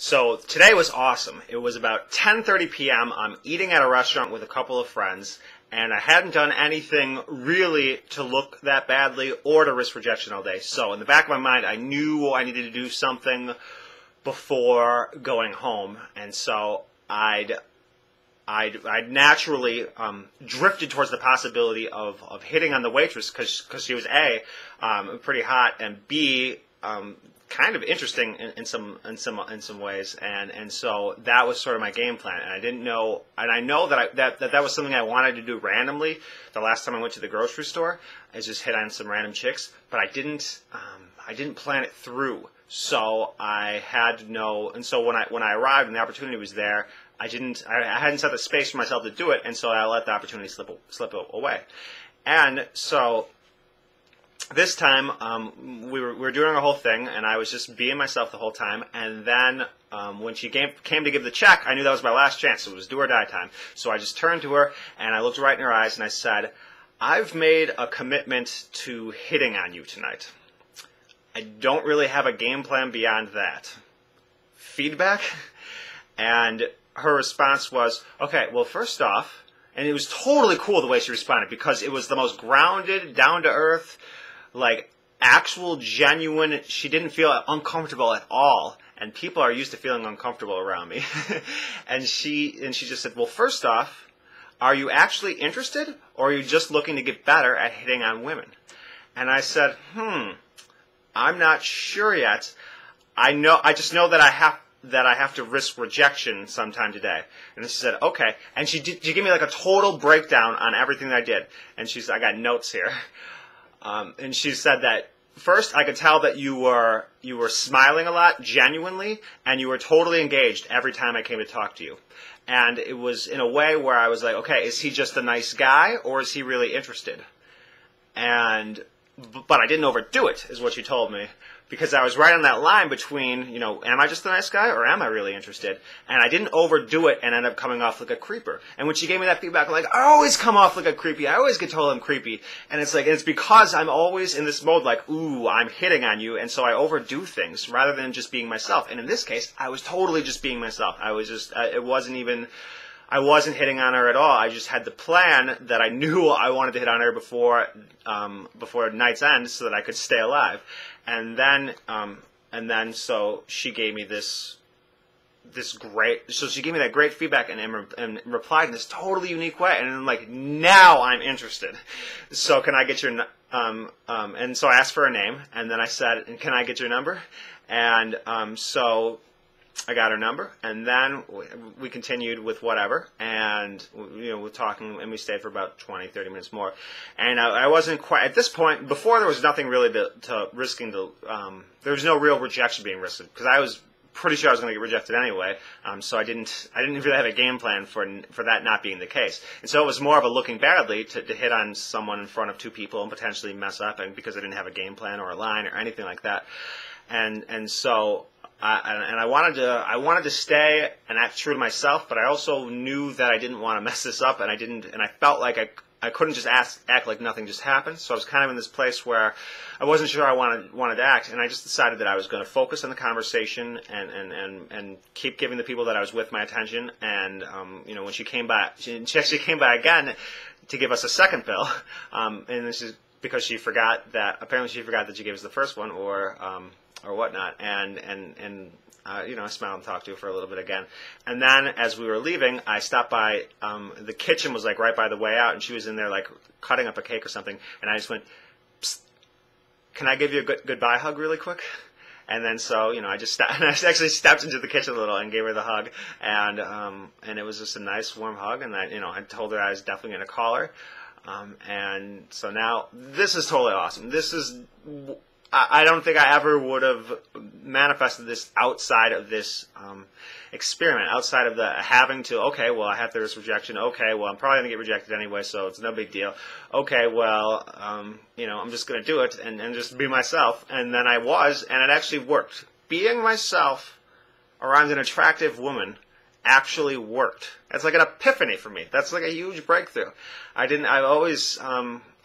So today was awesome. It was about 10:30 p.m. I'm eating at a restaurant with a couple of friends, and I hadn't done anything really to look that badly or to risk rejection all day. So in the back of my mind, I knew I needed to do something before going home, and so I'd naturally drifted towards the possibility of hitting on the waitress because she was A, pretty hot, and B, kind of interesting in some ways, and so that was sort of my game plan. And I didn't know, and I know that was something I wanted to do randomly. The last time I went to the grocery store, I just hit on some random chicks, but I didn't plan it through. So I had to know, and so when I arrived and the opportunity was there, I hadn't set the space for myself to do it, and so I let the opportunity slip away. And so this time, we were doing our whole thing, and I was just being myself the whole time. And then when she came to give the check, I knew that was my last chance. So it was do or die time. So I just turned to her, and I looked right in her eyes, and I said, "I've made a commitment to hitting on you tonight. I don't really have a game plan beyond that. Feedback?" And her response was, "Okay, well, first off," and it was totally cool the way she responded, because it was the most grounded, down-to-earth, like actual, genuine. She didn't feel uncomfortable at all, and people are used to feeling uncomfortable around me. and she just said, "Well, first off, are you actually interested, or are you just looking to get better at hitting on women?" And I said, "I'm not sure yet. I just know that I have to risk rejection sometime today." And she said, "Okay." And she gave me like a total breakdown on everything that I did. And I got notes here. And she said that first, I could tell that you were smiling a lot, genuinely, and you were totally engaged every time I came to talk to you. And it was in a way where I was like, okay, is he just a nice guy, or is he really interested? But I didn't overdo it, is what she told me, because I was right on that line between, am I just a nice guy, or am I really interested? And I didn't overdo it and end up coming off like a creeper. And when she gave me that feedback, like, I always come off like a creepy. I always get told I'm creepy. And it's because I'm always in this mode like, ooh, I'm hitting on you, and so I overdo things rather than just being myself. And in this case, I was totally just being myself. I wasn't hitting on her at all. I just had the plan that I knew I wanted to hit on her before night's end, so that I could stay alive. And then so she gave me she gave me that great feedback and replied in this totally unique way. And I'm like, now I'm interested. So can I get your and so I asked for her name, and then I said, "And can I get your number?" And so I got her number, and then we continued with whatever, and we're talking, and we stayed for about 20, 30 minutes more. And I wasn't quite at this point. Before, there was nothing really to risking. There was no real rejection being risked, because I was pretty sure I was going to get rejected anyway. So I didn't really have a game plan for that not being the case. And so it was more of a looking badly to hit on someone in front of two people and potentially mess up, and because I didn't have a game plan or a line or anything like that. And so. I wanted to stay and act true to myself, but I also knew that I didn't want to mess this up, and I felt like I couldn't just act like nothing just happened. So I was kind of in this place where I wasn't sure I wanted to act, and I just decided that I was going to focus on the conversation and keep giving the people that I was with my attention. And when she came by, she actually came by again to give us a second bill, and this is because she forgot that she gave us the first one, or whatnot, and I smiled and talked to her for a little bit again. And then as we were leaving, I stopped by, the kitchen was like right by the way out, and she was in there like cutting up a cake or something, and I just went, "Psst, can I give you a goodbye hug really quick?" And then so, I just and I actually stepped into the kitchen a little and gave her the hug, and it was just a nice warm hug, and I told her I was definitely going to call her, and so now this is totally awesome. I don't think I ever would have manifested this outside of this experiment, outside of the having to, okay, well, I have to risk rejection. Okay, well, I'm probably going to get rejected anyway, so it's no big deal. Okay, well, I'm just going to do it and just be myself. And then I was, and it actually worked. Being myself around an attractive woman actually worked. It's like an epiphany for me. That's like a huge breakthrough.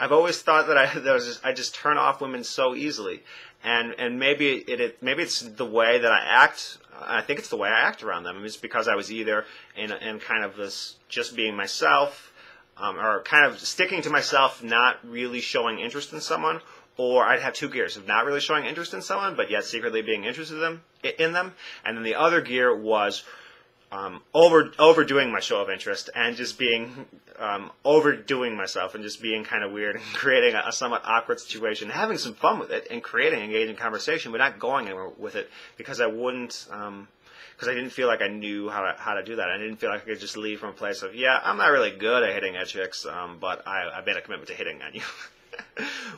I've always thought that I just turn off women so easily, and maybe maybe it's the way that I act. I think it's the way I act around them. It's because I was either in kind of this just being myself, or kind of sticking to myself, not really showing interest in someone, or I'd have two gears of not really showing interest in someone, but yet secretly being interested in them, and then the other gear was overdoing my show of interest and just being overdoing myself and just being kind of weird and creating a somewhat awkward situation, having some fun with it and creating engaging conversation, but not going anywhere with it because I wouldn't. Because I didn't feel like I knew how to do that. I didn't feel like I could just leave from a place of, yeah, I'm not really good at hitting at chicks, but I made a commitment to hitting on you.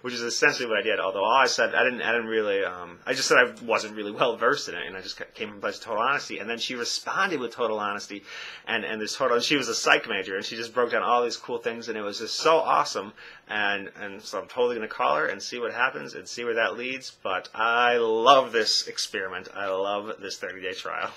Which is essentially what I did. Although all I said, I didn't really. I just said I wasn't really well versed in it, and I just came from a place of total honesty. And then she responded with total honesty, and this total. And she was a psych major, and she just broke down all these cool things, and it was just so awesome. And so I'm totally gonna call her and see what happens and see where that leads. But I love this experiment. I love this 30-day trial.